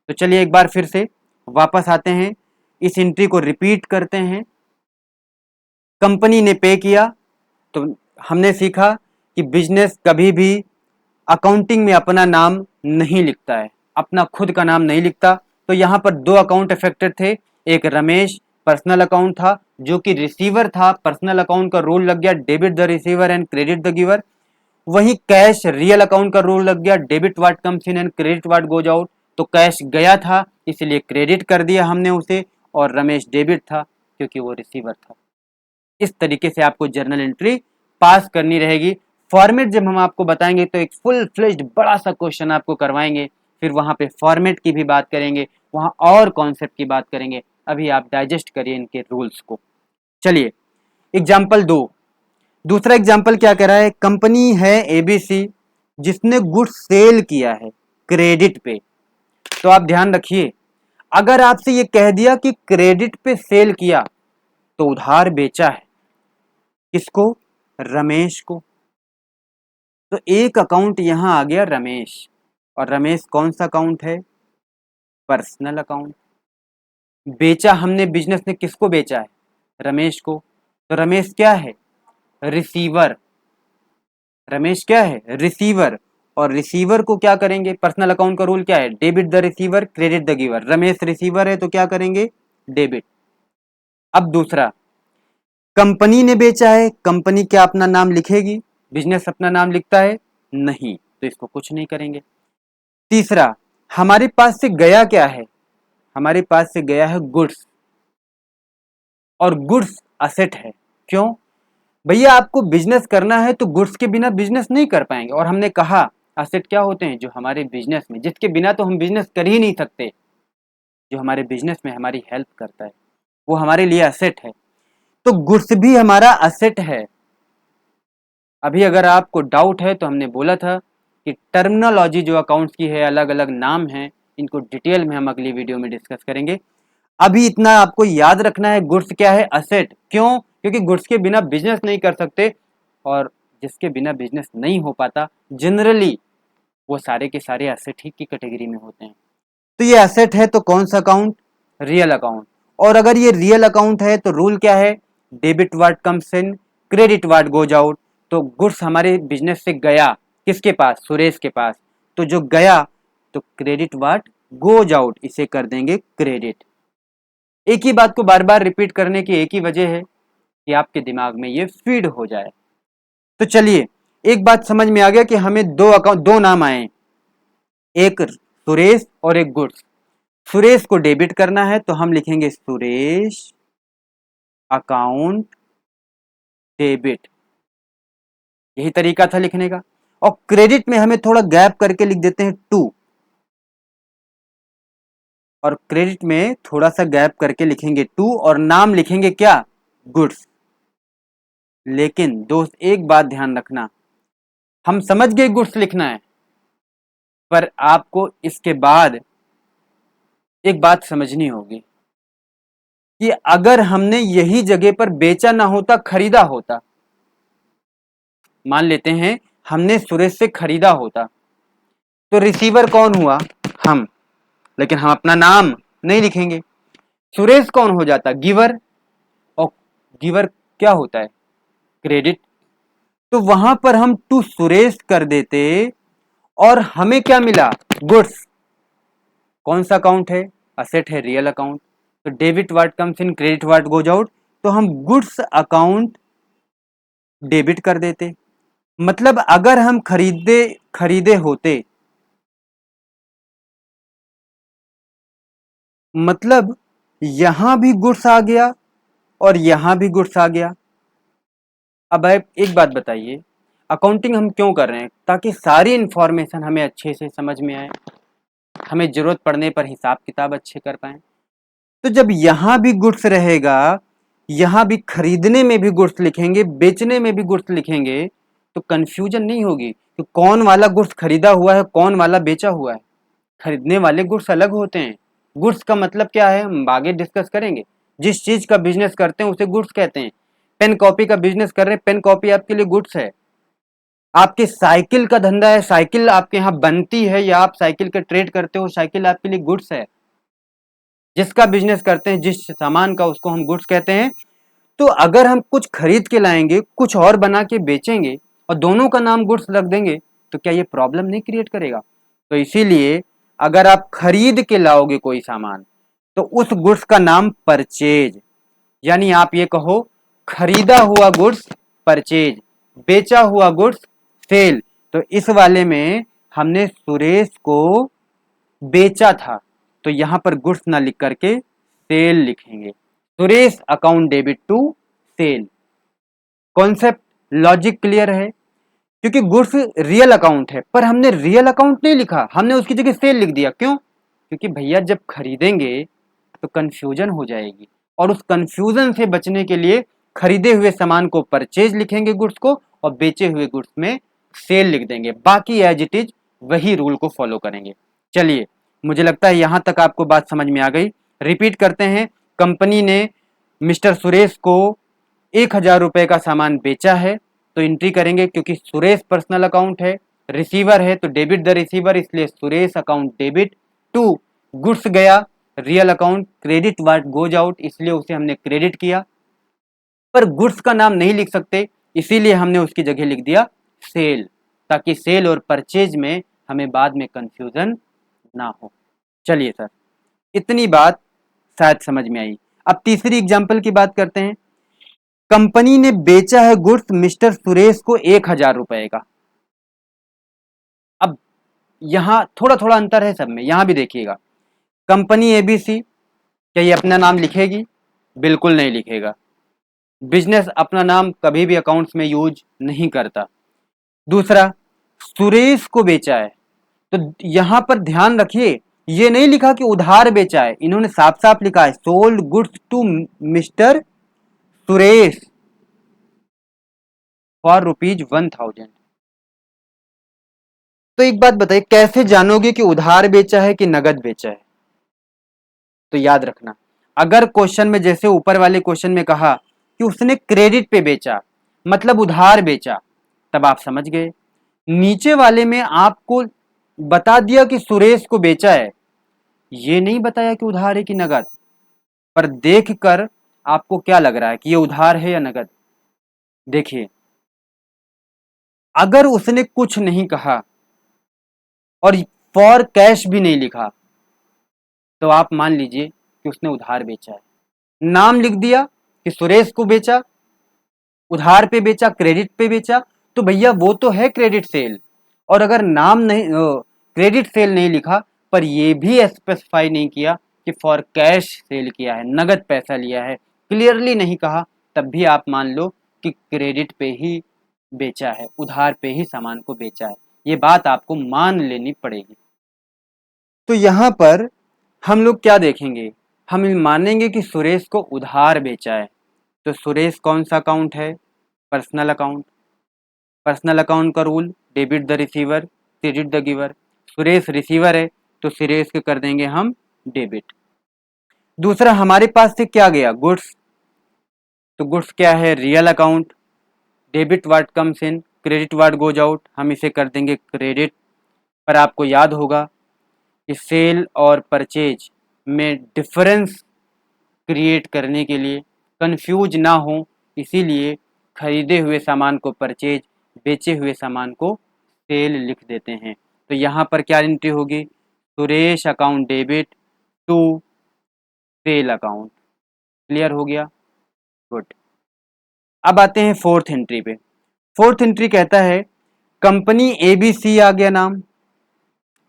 तो चलिए एक बार फिर से वापस आते हैं, इस एंट्री को रिपीट करते हैं। कंपनी ने पे किया, तो हमने सीखा कि बिजनेस कभी भी अकाउंटिंग में अपना नाम नहीं लिखता है, अपना खुद का नाम नहीं लिखता। तो यहाँ पर दो अकाउंट अफेक्टेड थे, एक रमेश पर्सनल अकाउंट था जो कि रिसीवर था, पर्सनल अकाउंट का रूल लग गया debit the receiver and credit the giver. वहीं कैश रियल अकाउंट का रूल लग गया, debit what comes in and credit what goes out. तो कैश गया था, इसलिए क्रेडिट कर दिया हमने उसे, और रमेश डेबिट था क्योंकि वो रिसीवर था। इस तरीके से आपको जर्नल एंट्री पास करनी रहेगी। फॉर्मेट जब हम आपको बताएंगे तो एक फुल फ्लेज्ड बड़ा सा क्वेश्चन आपको करवाएंगे, फिर वहां पे फॉर्मेट की भी बात करेंगे, वहां और कॉन्सेप्ट की बात करेंगे। अभी आप डाइजेस्ट करिए इनके रूल्स को। चलिए एग्जाम्पल दो। दूसरा एग्जाम्पल क्या कह रहा है? कंपनी है ABC जिसने गुड्स सेल किया है क्रेडिट पे। तो आप ध्यान रखिए, अगर आपसे ये कह दिया कि क्रेडिट पे सेल किया, तो उधार बेचा है किसको? रमेश को। तो एक अकाउंट यहां आ गया रमेश, और रमेश कौन सा अकाउंट है? Personal account. बेचा हमने, बिजनेस ने किसको बेचा है? रमेश को। तो रमेश क्या है? रिसीवर। रमेश क्या है? रिसीवर। और रिसीवर को क्या करेंगे? पर्सनल अकाउंट का रूल क्या है? Debit the receiver credit the giver. Ramesh receiver है तो क्या करेंगे? डेबिट। अब दूसरा, कंपनी ने बेचा है, कंपनी क्या अपना नाम लिखेगी? बिजनेस अपना नाम लिखता है? नहीं, तो इसको कुछ नहीं करेंगे। तीसरा, हमारे पास से गया क्या है? हमारे पास से गया है गुड्स, और गुड्स असेट है। क्यों भैया? आपको बिजनेस करना है तो गुड्स के बिना बिजनेस नहीं कर पाएंगे। और हमने कहा असेट क्या होते हैं? जो हमारे बिजनेस में, जिसके बिना तो हम बिजनेस कर ही नहीं सकते, जो हमारे बिजनेस में हमारी हेल्प करता है, वो हमारे लिए असेट है। तो गुड्स भी हमारा असेट है। अभी अगर आपको डाउट है तो हमने बोला था कि टर्मिनोलॉजी जो अकाउंट्स की है, अलग अलग नाम है, इनको डिटेल में हम अगली वीडियो में डिस्कस करेंगे। अभी इतना आपको याद रखना है, गुड्स क्या है? असेट। क्यों? क्योंकि गुड्स के बिना बिजनेस नहीं कर सकते, और जिसके बिना बिजनेस नहीं हो पाता जनरली वो सारे के सारे एसेट ही की कैटेगरी में होते हैं। तो ये एसेट है तो कौन सा अकाउंट? Real account. और अगर ये रियल अकाउंट है तो रूल क्या है? Debit what comes in, credit what goes out. तो गुड्स हमारे बिजनेस से गया किसके पास? सुरेश के पास। तो जो गया तो क्रेडिट व्हाट गोज आउट, इसे कर देंगे क्रेडिट। एक ही बात को बार बार रिपीट करने की एक ही वजह है कि आपके दिमाग में ये फीड हो जाए। तो चलिए, एक बात समझ में आ गया कि हमें दो नाम आए, एक सुरेश और एक गुड्स। सुरेश को डेबिट करना है तो हम लिखेंगे सुरेश अकाउंट डेबिट, यही तरीका था लिखने का। और क्रेडिट में हमें थोड़ा गैप करके लिख देते हैं टू, और क्रेडिट में थोड़ा सा गैप करके लिखेंगे टू, और नाम लिखेंगे क्या? गुड्स। लेकिन दोस्त एक बात ध्यान रखना, हम समझ गए गुड्स लिखना है, पर आपको इसके बाद एक बात समझनी होगी कि अगर हमने यही जगह पर बेचा ना होता, खरीदा होता, मान लेते हैं हमने सुरेश से खरीदा होता, तो रिसीवर कौन हुआ? हम। लेकिन हम अपना नाम नहीं लिखेंगे। सुरेश कौन हो जाता? गिवर। और गिवर क्या होता है? क्रेडिट। तो वहां पर हम टू सुरेश कर देते और हमें क्या मिला? गुड्स। कौन सा अकाउंट है? असेट है, रियल अकाउंट। तो debit what comes in, credit what goes out. तो हम गुड्स अकाउंट डेबिट कर देते। मतलब अगर हम खरीदे खरीदे होते, मतलब यहां भी गुड्स आ गया और यहां भी गुड्स आ गया। अब आप एक बात बताइए, अकाउंटिंग हम क्यों कर रहे हैं? ताकि सारी इंफॉर्मेशन हमें अच्छे से समझ में आए, हमें जरूरत पड़ने पर हिसाब किताब अच्छे कर पाए। तो जब यहां भी गुड्स रहेगा, यहां भी खरीदने में भी गुड्स लिखेंगे, बेचने में भी गुड्स लिखेंगे, तो कंफ्यूजन नहीं होगी कि कौन वाला गुड्स खरीदा हुआ है, कौन वाला बेचा हुआ है। खरीदने वाले गुड्स अलग होते हैं। गुड्स का मतलब क्या है हम आगे डिस्कस करेंगे। जिस चीज का बिजनेस करते हैं उसे गुड्स कहते हैं। पेन कॉपी का बिजनेस कर रहे हैं, पेन कॉपी आपके लिए गुड्स है। आपके साइकिल का धंधा है, साइकिल आपके यहाँ बनती है या आप साइकिल का ट्रेड करते हो, साइकिल आपके लिए गुड्स है। जिसका बिजनेस करते हैं, जिस सामान का, उसको हम गुड्स कहते हैं। तो अगर हम कुछ खरीद के लाएंगे, कुछ और बना के बेचेंगे और दोनों का नाम गुड्स रख देंगे, तो क्या ये प्रॉब्लम नहीं क्रिएट करेगा? तो इसीलिए अगर आप खरीद के लाओगे कोई सामान, तो उस गुड्स का नाम परचेज, यानी आप ये कहो खरीदा हुआ गुड्स परचेज, बेचा हुआ गुड्स सेल। तो इस वाले में हमने सुरेश को बेचा था, तो यहां पर गुड्स ना लिख करके सेल लिखेंगे। Suresh account debit to sale. Concept logic clear है? क्योंकि गुड्स रियल अकाउंट है, पर हमने रियल अकाउंट नहीं लिखा, हमने उसकी जगह सेल लिख दिया। क्यों? क्योंकि भैया जब खरीदेंगे तो कंफ्यूजन हो जाएगी, और उस कंफ्यूजन से बचने के लिए खरीदे हुए सामान को परचेज लिखेंगे गुड्स को, और बेचे हुए गुड्स में सेल लिख देंगे। बाकी एज इट इज वही रूल को फॉलो करेंगे। चलिए, मुझे लगता है यहां तक आपको बात समझ में आ गई। रिपीट करते हैं। कंपनी ने मिस्टर सुरेश को 1,000 रुपए का सामान बेचा है, तो एंट्री करेंगे, क्योंकि सुरेश पर्सनल अकाउंट है। रिसीवर है तो डेबिट द रिसीवर, इसलिए Suresh account debit to goods गया, real account credit what goes out, इसलिए उसे हमने क्रेडिट किया। पर गुड्स का नाम नहीं लिख सकते, इसीलिए हमने उसकी जगह लिख दिया सेल, ताकि सेल और परचेज में हमें बाद में कंफ्यूजन ना हो। चलिए सर, इतनी बात शायद समझ में आई। अब तीसरी एग्जांपल की बात करते हैं। कंपनी ने बेचा है गुड्स मिस्टर सुरेश को 1,000 रुपए का। अब यहां थोड़ा थोड़ा अंतर है सब में, यहां भी देखिएगा। कंपनी एबीसी, क्या ये अपना नाम लिखेगी? बिल्कुल नहीं लिखेगा। बिजनेस अपना नाम कभी भी अकाउंट्स में यूज नहीं करता। दूसरा, सुरेश को बेचा है, तो यहां पर ध्यान रखिए, ये नहीं लिखा कि उधार बेचा है, इन्होंने साफ साफ लिखा है sold goods to mister Suresh for ₹1000। तो एक बात बताइए, कैसे जानोगे कि उधार बेचा है कि नगद बेचा है? तो याद रखना, अगर क्वेश्चन में जैसे ऊपर वाले क्वेश्चन में कहा कि उसने क्रेडिट पे बेचा, मतलब उधार बेचा, तब आप समझ गए। नीचे वाले में आपको बता दिया कि सुरेश को बेचा है, ये नहीं बताया कि उधार है कि नगद। पर देखकर आपको क्या लग रहा है कि ये उधार है या नगद? देखिए, अगर उसने कुछ नहीं कहा और फॉर कैश भी नहीं लिखा, तो आप मान लीजिए कि उसने उधार बेचा है। नाम लिख दिया कि सुरेश को बेचा, उधार पे बेचा, क्रेडिट पे बेचा, तो भैया वो तो है क्रेडिट सेल। और अगर नाम नहीं, क्रेडिट सेल नहीं लिखा, पर ये भी स्पेसिफाई नहीं किया कि फॉर कैश सेल किया है, नगद पैसा लिया है, क्लियरली नहीं कहा, तब भी आप मान लो कि क्रेडिट पे ही बेचा है, उधार पे ही सामान को बेचा है। ये बात आपको मान लेनी पड़ेगी। तो यहाँ पर हम लोग क्या देखेंगे, हम मानेंगे कि सुरेश को उधार बेचा है। तो सुरेश कौन सा अकाउंट है? Personal account. पर्सनल अकाउंट का rule, debit the receiver, credit the giver. Suresh receiver है, तो सुरेश के कर देंगे हम डेबिट। दूसरा, हमारे पास से क्या गया? गुड्स। तो गुड्स क्या है? Real account. Debit watt comes in, credit what goes out, हम इसे कर देंगे क्रेडिट। पर आपको याद होगा कि सेल और परचेज में डिफरेंस क्रिएट करने के लिए, कंफ्यूज ना हो इसीलिए खरीदे हुए सामान को परचेज, बेचे हुए सामान को सेल लिख देते हैं। तो यहाँ पर क्या एंट्री होगी? Suresh account debit to sale account. Clear हो गया? गुड। अब आते हैं फोर्थ एंट्री पे। फोर्थ एंट्री कहता है कंपनी एबीसी आ गया नाम,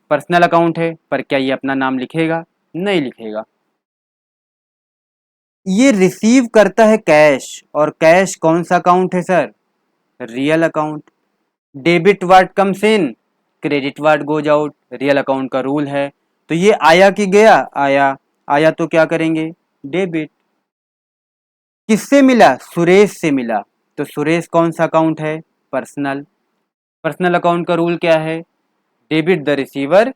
पर्सनल अकाउंट है, पर क्या ये अपना नाम लिखेगा? नहीं लिखेगा। ये रिसीव करता है कैश, और कैश कौन सा अकाउंट है sir? Real account. Debit watt comes in, credit what goes out, real account का रूल है। तो ये आया कि गया? आया। आया तो क्या करेंगे? डेबिट। किससे मिला? सुरेश से मिला, तो सुरेश कौन सा अकाउंट है? पर्सनल। पर्सनल अकाउंट का रूल क्या है? Debit the receiver,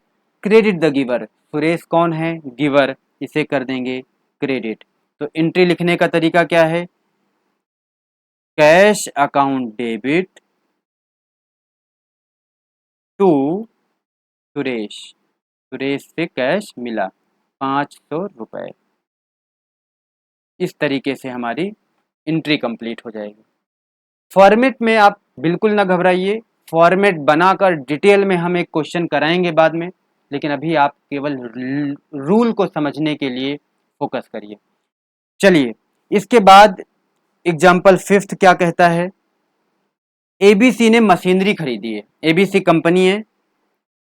credit the giver. Suresh कौन है? गिवर, इसे कर देंगे क्रेडिट। तो एंट्री लिखने का तरीका क्या है? Cash account debit to Suresh, Suresh से कैश मिला ₹500। इस तरीके से हमारी एंट्री कंप्लीट हो जाएगी। फॉर्मेट में आप बिल्कुल ना घबराइए, फॉर्मेट बनाकर डिटेल में हम एक क्वेश्चन कराएंगे बाद में, लेकिन अभी आप केवल रूल को समझने के लिए फोकस करिए। चलिए, इसके बाद एग्जाम्पल फिफ्थ क्या कहता है? एबीसी ने मशीनरी खरीदी है, एबीसी कंपनी है,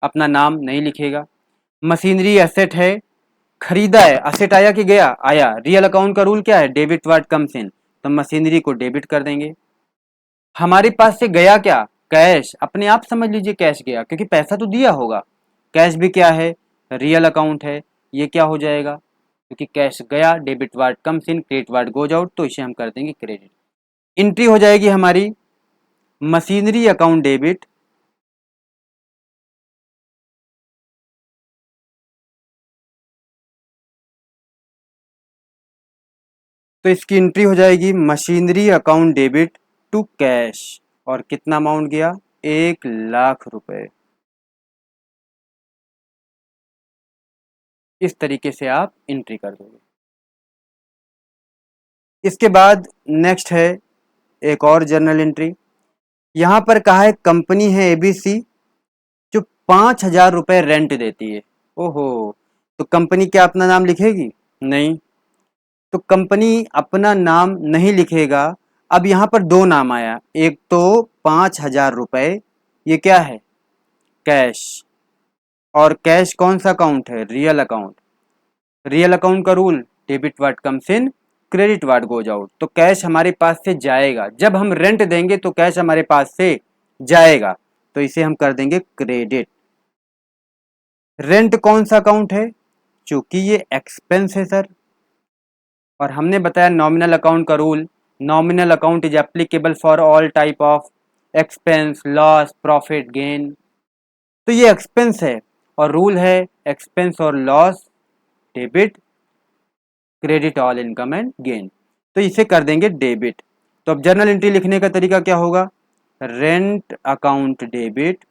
अपना नाम नहीं लिखेगा। मशीनरी एसेट है, खरीदा है, असेट आया कि गया? आया। रियल अकाउंट का रूल क्या है? डेबिट वाट कम्स इन, तो मशीनरी को डेबिट कर देंगे। हमारे पास से गया क्या? कैश। अपने आप समझ लीजिए कैश गया, क्योंकि पैसा तो दिया होगा। कैश भी क्या है? रियल अकाउंट है, ये क्या हो जाएगा? क्योंकि कैश गया, debit watt comes in, credit what goes out, तो इसे हम कर देंगे क्रेडिट। एंट्री हो जाएगी हमारी मशीनरी अकाउंट डेबिट तो इसकी एंट्री हो जाएगी machinery account debit to cash, और कितना अमाउंट गया? ₹1,00,000। इस तरीके से आप एंट्री कर दोगे। इसके बाद नेक्स्ट है एक और जर्नल एंट्री। यहाँ पर कहा है कंपनी है एबीसी जो ₹5,000 रेंट देती है। ओहो, तो कंपनी क्या अपना नाम लिखेगी? नहीं। तो कंपनी अपना नाम नहीं लिखेगा। अब यहाँ पर दो नाम आया, एक तो ₹5,000, ये क्या है? कैश। और कैश कौन सा अकाउंट है? Real account. रियल अकाउंट का rule, debit what comes in, credit what goes out. तो कैश हमारे पास से जाएगा, जब हम रेंट देंगे तो कैश हमारे पास से जाएगा, तो इसे हम कर देंगे क्रेडिट। रेंट कौन सा अकाउंट है, चूंकि ये एक्सपेंस है सर, और हमने बताया नॉमिनल अकाउंट का rule, nominal account is applicable for all type of expense, loss, profit, gain. तो ये एक्सपेंस है और रूल है एक्सपेंस और loss, debit, credit all income and gain. तो इसे कर देंगे डेबिट। तो अब जर्नल एंट्री लिखने का तरीका क्या होगा, rent account debit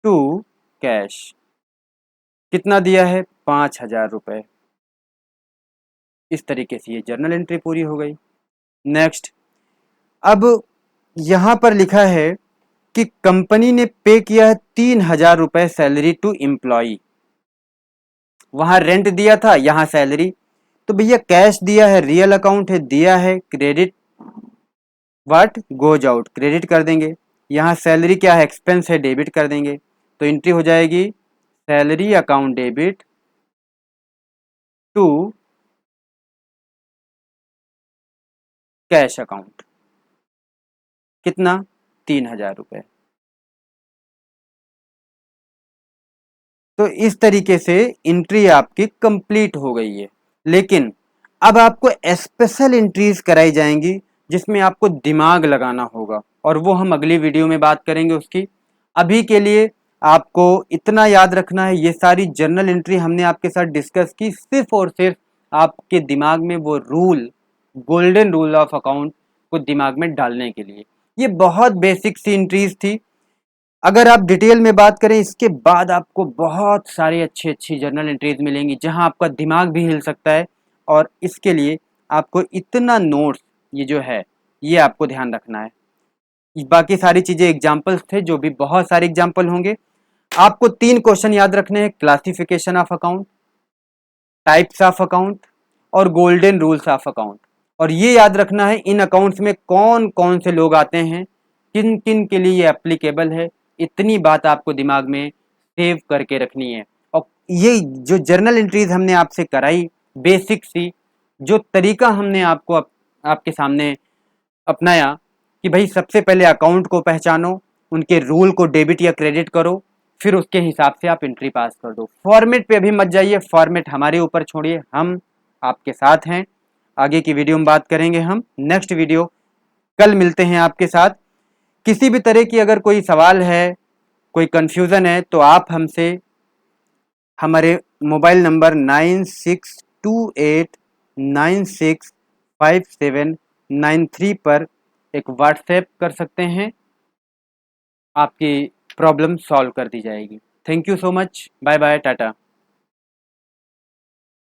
to cash. कितना दिया है, 5,000 रुपए। इस तरीके से ये जर्नल एंट्री पूरी हो गई। नेक्स्ट, अब यहां पर लिखा है कि कंपनी ने पे किया है 3,000 रुपए सैलरी टू एम्प्लॉई। वहां रेंट दिया था, यहां सैलरी। तो भैया कैश दिया है, रियल अकाउंट है, दिया है, credit what goes out, credit कर देंगे। यहाँ सैलरी क्या है, एक्सपेंस है, डेबिट कर देंगे। तो एंट्री हो जाएगी salary account debit to cash account. कितना, 3,000 रुपए। तो इस तरीके से एंट्री आपकी कंप्लीट हो गई है। लेकिन अब आपको स्पेशल एंट्रीज कराई जाएंगी जिसमें आपको दिमाग लगाना होगा, और वो हम अगली वीडियो में बात करेंगे उसकी। अभी के लिए आपको इतना याद रखना है, ये सारी जर्नल एंट्री हमने आपके साथ डिस्कस की सिर्फ और सिर्फ आपके दिमाग में वो rule, golden rule of account को दिमाग में डालने के लिए। ये बहुत बेसिक सी एंट्रीज थी। अगर आप डिटेल में बात करें इसके बाद आपको बहुत सारी अच्छी अच्छी जर्नल एंट्रीज मिलेंगी जहां आपका दिमाग भी हिल सकता है। और इसके लिए आपको इतना नोट्स, ये जो है, ये आपको ध्यान रखना है। बाकी सारी चीजें एग्जाम्पल्स थे, जो भी बहुत सारे एग्जाम्पल होंगे। आपको 3 क्वेश्चन याद रखने हैं, classification of account, types of account और गोल्डन रूल्स ऑफ अकाउंट। और ये याद रखना है इन अकाउंट्स में कौन कौन से लोग आते हैं, किन किन के लिए ये एप्लीकेबल है। इतनी बात आपको दिमाग में सेव करके रखनी है। और ये जो जर्नल एंट्रीज हमने आपसे कराई, बेसिक सी जो तरीका हमने आपके सामने अपनाया कि भाई सबसे पहले अकाउंट को पहचानो, उनके रूल को डेबिट या क्रेडिट करो, फिर उसके हिसाब से आप एंट्री पास कर दो। फॉर्मेट पे अभी मत जाइए, फॉर्मेट हमारे ऊपर छोड़िए, हम आपके साथ हैं। आगे की वीडियो में बात करेंगे हम, नेक्स्ट वीडियो कल मिलते हैं आपके साथ। किसी भी तरह की अगर कोई सवाल है, कोई कंफ्यूजन है, तो आप हमसे हमारे मोबाइल नंबर 9628965793 पर एक व्हाट्सएप कर सकते हैं, आपकी प्रॉब्लम सॉल्व कर दी जाएगी। Thank you so much, bye bye, Tata.